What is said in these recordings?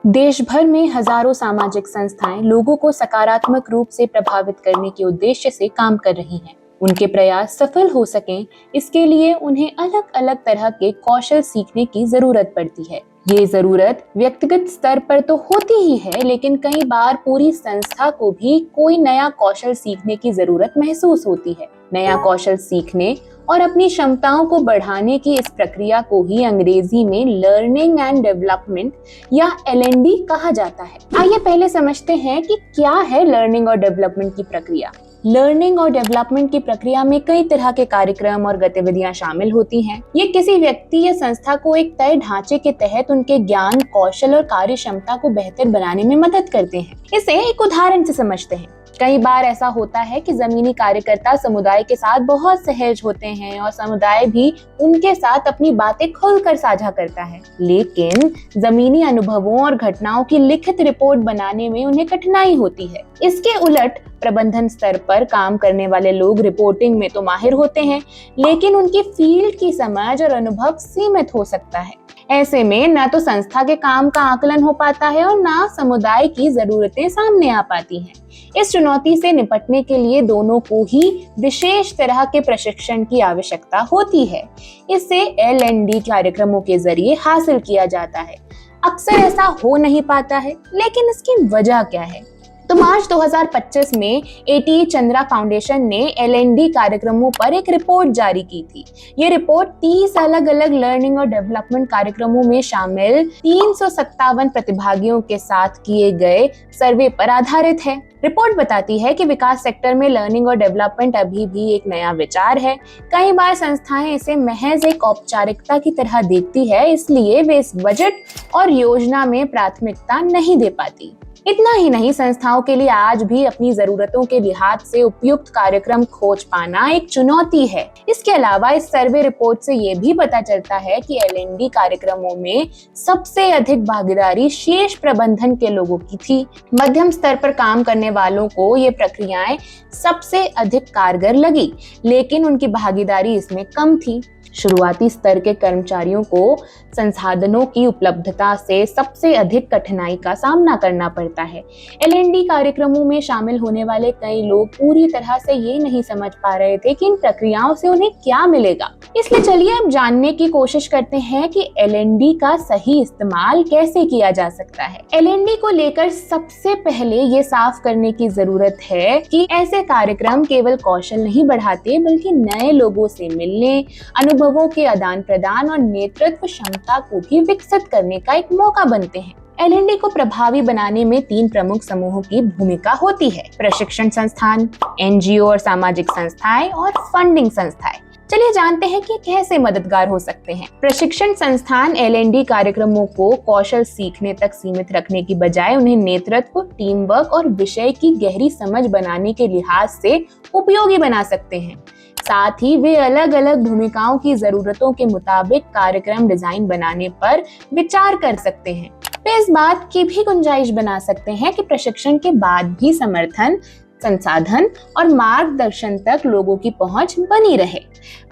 देश भर में हजारों सामाजिक संस्थाएं लोगों को सकारात्मक रूप से प्रभावित करने के उद्देश्य से काम कर रही हैं। उनके प्रयास सफल हो सकें, इसके लिए उन्हें अलग अलग तरह के कौशल सीखने की जरूरत पड़ती है। ये जरूरत व्यक्तिगत स्तर पर तो होती ही है, लेकिन कई बार पूरी संस्था को भी कोई नया कौशल सीखने की जरूरत महसूस होती है। नया कौशल सीखने और अपनी क्षमताओं को बढ़ाने की इस प्रक्रिया को ही अंग्रेजी में लर्निंग एंड डेवलपमेंट या LND कहा जाता है। आइए पहले समझते हैं कि क्या है लर्निंग और डेवलपमेंट की प्रक्रिया। लर्निंग और डेवलपमेंट की प्रक्रिया में कई तरह के कार्यक्रम और गतिविधियां शामिल होती हैं। ये किसी व्यक्ति या संस्था को एक तय ढांचे के तहत उनके ज्ञान, कौशल और कार्य क्षमता को बेहतर बनाने में मदद करते हैं। इसे एक उदाहरण से समझते हैं। कई बार ऐसा होता है कि जमीनी कार्यकर्ता समुदाय के साथ बहुत सहज होते हैं और समुदाय भी उनके साथ अपनी बातें खुलकर साझा करता है, लेकिन जमीनी अनुभवों और घटनाओं की लिखित रिपोर्ट बनाने में उन्हें कठिनाई होती है। इसके उलट प्रबंधन स्तर पर काम करने वाले लोग रिपोर्टिंग में तो माहिर होते हैं, लेकिन उनकी फील्ड की समझ और अनुभव सीमित हो सकता है। ऐसे में न तो संस्था के काम का आकलन हो पाता है और न समुदाय की जरूरतें सामने आ पाती हैं। इस चुनौती से निपटने के लिए दोनों को ही विशेष तरह के प्रशिक्षण की आवश्यकता होती है। इसे LND कार्यक्रमों के जरिए हासिल किया जाता है। अक्सर ऐसा हो नहीं पाता है, लेकिन इसकी वजह क्या है? तो मार्च 2025 में ATE चंद्रा फाउंडेशन ने LND कार्यक्रमों पर एक रिपोर्ट जारी की थी। ये रिपोर्ट 30 अलग अलग लर्निंग और डेवलपमेंट कार्यक्रमों में शामिल 357 प्रतिभागियों के साथ किए गए सर्वे पर आधारित है। रिपोर्ट बताती है कि विकास सेक्टर में लर्निंग और डेवलपमेंट अभी भी एक नया विचार है। कई बार संस्थाएं इसे महज एक औपचारिकता की तरह देखती है, इसलिए वे इस बजट और योजना में प्राथमिकता नहीं दे पाती। इतना ही नहीं, संस्थाओं के लिए आज भी अपनी जरूरतों के लिहाज से उपयुक्त कार्यक्रम खोज पाना एक चुनौती है। इसके अलावा इस सर्वे रिपोर्ट से ये भी पता चलता है कि LND कार्यक्रमों में सबसे अधिक भागीदारी शीर्ष प्रबंधन के लोगों की थी। मध्यम स्तर पर काम करने वालों को ये प्रक्रियाएं सबसे अधिक कारगर लगी, लेकिन उनकी भागीदारी इसमें कम थी। शुरुआती स्तर के कर्मचारियों को संसाधनों की उपलब्धता से सबसे अधिक कठिनाई का सामना करना पड़ता है। LND कार्यक्रमों में शामिल होने वाले कई लोग पूरी तरह से ये नहीं समझ पा रहे थे कि इन प्रक्रियाओं से उन्हें क्या मिलेगा। इसलिए चलिए अब जानने की कोशिश करते हैं कि LND का सही इस्तेमाल कैसे किया जा सकता है। LND को लेकर सबसे पहले ये साफ करने की जरूरत है कि ऐसे कार्यक्रम केवल कौशल नहीं बढ़ाते, बल्कि नए लोगों से मिलने, अनुभवों के आदान प्रदान और नेतृत्व क्षमता को भी विकसित करने का एक मौका बनते हैं। LND को प्रभावी बनाने में 3 प्रमुख समूहों की भूमिका होती है: प्रशिक्षण संस्थान, NGO और सामाजिक संस्थाएं और फंडिंग संस्थाएं। चलिए जानते हैं कि कैसे मददगार हो सकते हैं। प्रशिक्षण संस्थान LND कार्यक्रमों को कौशल सीखने तक सीमित रखने की बजाय उन्हें नेतृत्व, टीम वर्क और विषय की गहरी समझ बनाने के लिहाज से उपयोगी बना सकते हैं। साथ ही वे अलग अलग भूमिकाओं की जरूरतों के मुताबिक कार्यक्रम डिजाइन बनाने पर विचार कर सकते हैं। वे इस बात की भी गुंजाइश बना सकते हैं कि प्रशिक्षण के बाद भी समर्थन, संसाधन और मार्गदर्शन तक लोगों की पहुंच बनी रहे।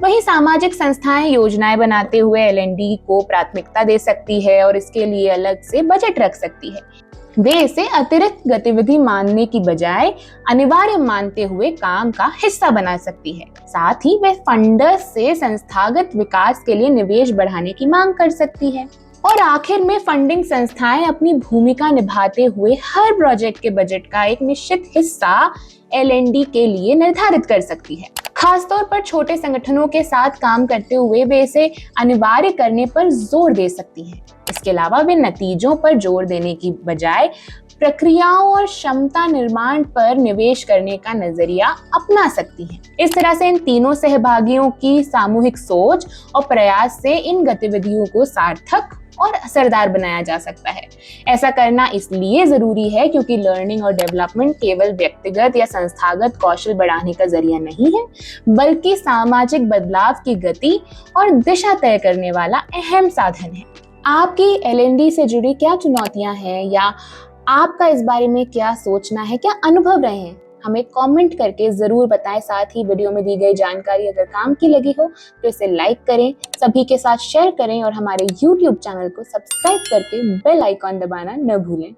वहीं सामाजिक संस्थाएं योजनाएं बनाते हुए LND को प्राथमिकता दे सकती है और इसके लिए अलग से बजट रख सकती है। वे इसे अतिरिक्त गतिविधि मानने की बजाय अनिवार्य मानते हुए काम का हिस्सा बना सकती है। साथ ही वे फंडर्स से संस्थागत विकास के लिए निवेश बढ़ाने की मांग कर सकती है। और आखिर में फंडिंग संस्थाएं अपनी भूमिका निभाते हुए हर प्रोजेक्ट के बजट का एक निश्चित हिस्सा LND के लिए निर्धारित कर सकती है। खासतौर पर छोटे संगठनों के साथ काम करते हुए वे इसे अनिवार्य करने पर जोर दे सकती हैं। इसके अलावा वे नतीजों पर जोर देने की बजाय प्रक्रियाओं और क्षमता निर्माण पर निवेश करने का नजरिया अपना सकती हैं। इस तरह से इन तीनों सहभागियों की सामूहिक सोच और प्रयास से इन गतिविधियों को सार्थक और असरदार बनाया जा सकता है। ऐसा करना इसलिए जरूरी है क्योंकि लर्निंग और डेवलपमेंट केवल व्यक्तिगत या संस्थागत कौशल बढ़ाने का जरिया नहीं है, बल्कि सामाजिक बदलाव की गति और दिशा तय करने वाला अहम साधन है। आपकी LND से जुड़ी क्या चुनौतियां हैं या आपका इस बारे में क्या सोचना है, क्या अनुभव रहे हैं? हमें कमेंट करके ज़रूर बताएं। साथ ही वीडियो में दी गई जानकारी अगर काम की लगी हो तो इसे लाइक करें, सभी के साथ शेयर करें और हमारे YouTube चैनल को सब्सक्राइब करके बेल आइकॉन दबाना न भूलें।